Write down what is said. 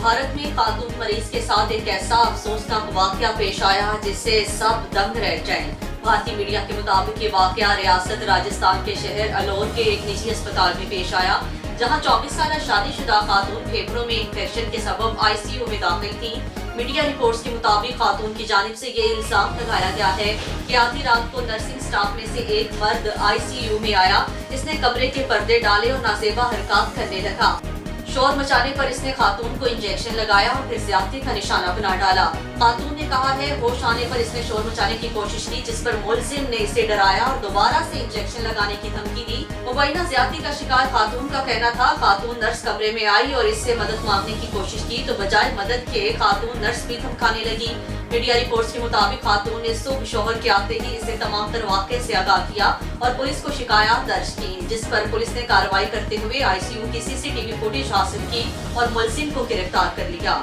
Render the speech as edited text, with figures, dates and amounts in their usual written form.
भारत में खातून मरीज के साथ एक ऐसा अफसोसनाक वाकया पेश आया जिससे सब दंग रह गए। भारतीय मीडिया के मुताबिक ये वाकया रियासत राजस्थान के शहर अलौर के एक निजी अस्पताल में पेश आया, जहां 24 साल शादीशुदा खातून फेफड़ों में इंफेक्शन के सबब ICU में दाखिल थी। मीडिया रिपोर्ट्स के मुताबिक खातून की जानिब से ये इल्जाम लगाया गया है कि आधी रात को नर्सिंग स्टाफ में से एक मर्द ICU में आया। इसने कमरे के पर्दे डाले और नाजेबा हरकत करने लगा। शोर मचाने पर इसने खातून को इंजेक्शन लगाया और फिर ज्यादती का निशाना बना डाला। खातून ने कहा है होश आने पर इसने शोर मचाने की कोशिश की, जिस पर मुलजिम ने इसे डराया और दोबारा से इंजेक्शन लगाने की धमकी दी। मुबैना ज्यादती का शिकार खातून का कहना था। खातून नर्स कमरे में आई और इससे मदद मांगने की कोशिश की तो बजाय मदद के खातून नर्स भी धमकाने लगी। मीडिया रिपोर्ट्स के मुताबिक खातून ने सुबह शोहर के आते ही इसे तमाम तर वाक़े से आगाह किया और पुलिस को शिकायत दर्ज की, जिस पर पुलिस ने कार्रवाई करते हुए ICU की CCTV फुटेज हासिल की और मुलजिम को गिरफ्तार कर लिया।